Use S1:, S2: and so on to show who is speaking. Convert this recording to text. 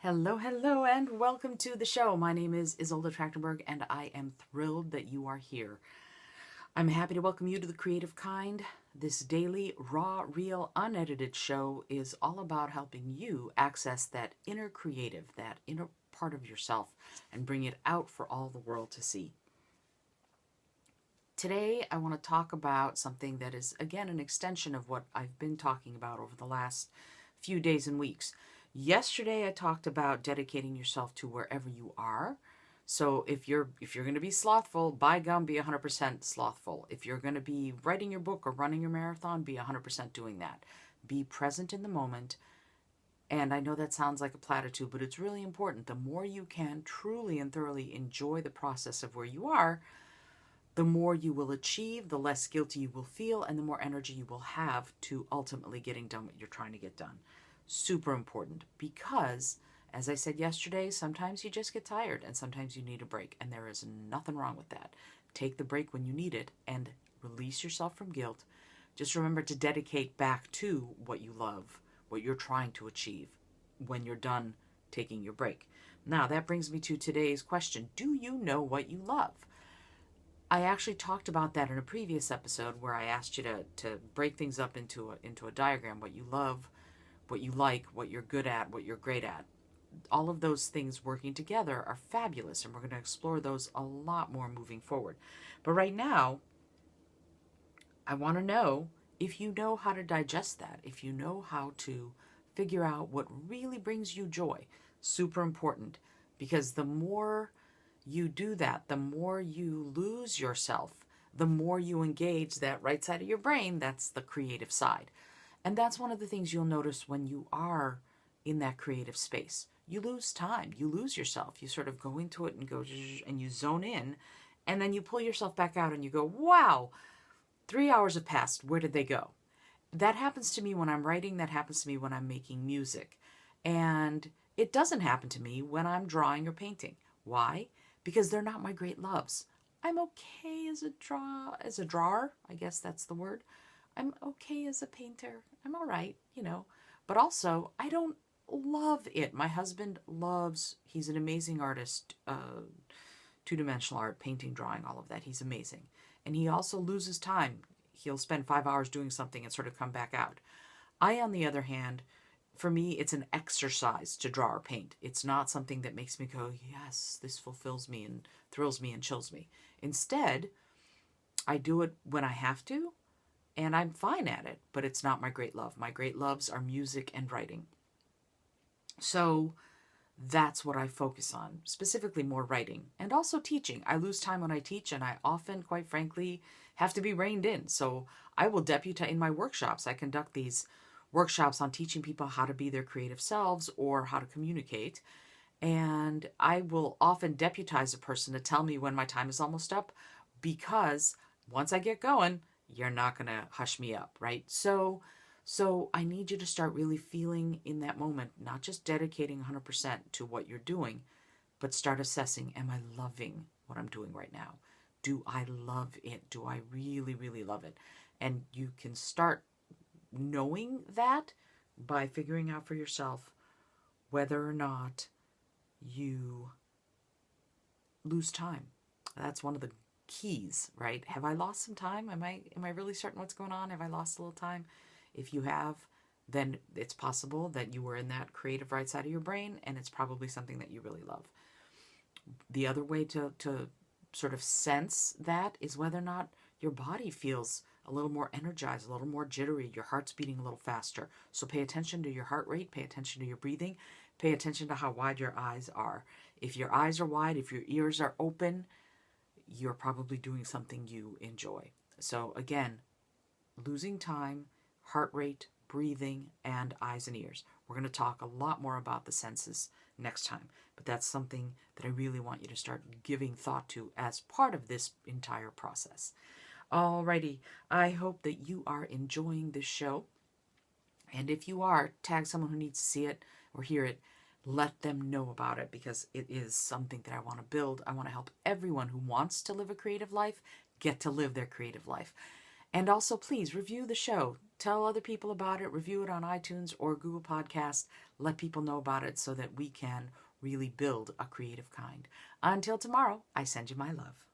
S1: Hello, hello, and welcome to the show. My name is Isolde Trachtenberg, and I am thrilled that you are here. I'm happy to welcome you to The Creative Kind. This daily, raw, real, unedited show is all about helping you access that inner creative, that inner part of yourself, and bring it out for all the world to see. Today, I want to talk about something that is, again, an extension of what I've been talking about over the last few days and weeks. Yesterday, I talked about dedicating yourself to wherever you are. So if you're going to be slothful, by gum, be 100% slothful. If you're going to be writing your book or running your marathon, be 100% doing that. Be present in the moment. And I know that sounds like a platitude, but it's really important. The more you can truly and thoroughly enjoy the process of where you are, the more you will achieve, the less guilty you will feel, and the more energy you will have to ultimately getting done what you're trying to get done. Super important because, as I said yesterday, sometimes you just get tired and sometimes you need a break, and there is nothing wrong with that. Take the break when you need it and release yourself from guilt. Just remember to dedicate back to what you love, what you're trying to achieve when you're done taking your break. Now, that brings me to today's question. Do you know what you love? I actually talked about that in a previous episode where I asked you to break things up into a diagram, what you love, what you like, what you're good at, what you're great at. All of those things working together are fabulous, and we're going to explore those a lot more moving forward. But right now, I want to know if you know how to digest that, if you know how to figure out what really brings you joy. Super important, because the more you do that, the more you lose yourself, the more you engage that right side of your brain, that's the creative side. And that's one of the things you'll notice when you are in that creative space. You lose time, you lose yourself. You sort of go into it and go, and you zone in, and then you pull yourself back out and you go, wow, 3 hours have passed. Where did they go? That happens to me when I'm writing. That happens to me when I'm making music. And it doesn't happen to me when I'm drawing or painting. Why? Because they're not my great loves. I'm okay as a drawer, I guess that's the word. I'm okay as a painter. I'm all right, But also, I don't love it. My husband loves, he's an amazing artist, two-dimensional art, painting, drawing, all of that. He's amazing. And he also loses time. He'll spend 5 hours doing something and sort of come back out. I, on the other hand, for me, it's an exercise to draw or paint. It's not something that makes me go, yes, this fulfills me and thrills me and chills me. Instead, I do it when I have to, and I'm fine at it, but it's not my great love. My great loves are music and writing. So that's what I focus on, specifically more writing and also teaching. I lose time when I teach, and I often, quite frankly, have to be reined in. So I will deputize in my workshops. I conduct these workshops on teaching people how to be their creative selves or how to communicate. And I will often deputize a person to tell me when my time is almost up, because once I get going, you're not going to hush me up, right? So I need you to start really feeling in that moment, not just dedicating 100% to what you're doing, but start assessing, am I loving what I'm doing right now? Do I love it? Do I really, really love it? And you can start knowing that by figuring out for yourself whether or not you lose time. That's one of the keys, right? Have I lost some time? Am I really certain what's going on? Have I lost a little time? If you have, then it's possible that you were in that creative right side of your brain, and it's probably something that you really love. The other way to sort of sense that is whether or not your body feels a little more energized, a little more jittery, your heart's beating a little faster. So pay attention to your heart rate, pay attention to your breathing, pay attention to how wide your eyes are. If your eyes are wide, if your ears are open, you're probably doing something you enjoy. So again, losing time, heart rate, breathing, and eyes and ears. We're going to talk a lot more about the senses next time, but that's something that I really want you to start giving thought to as part of this entire process. Alrighty, I hope that you are enjoying this show. And if you are, tag someone who needs to see it or hear it. Let them know about it, because it is something that I want to build. I want to help everyone who wants to live a creative life get to live their creative life. And also, please review the show. Tell other people about it. Review it on iTunes or Google Podcasts. Let people know about it so that we can really build a creative kind. Until tomorrow, I send you my love.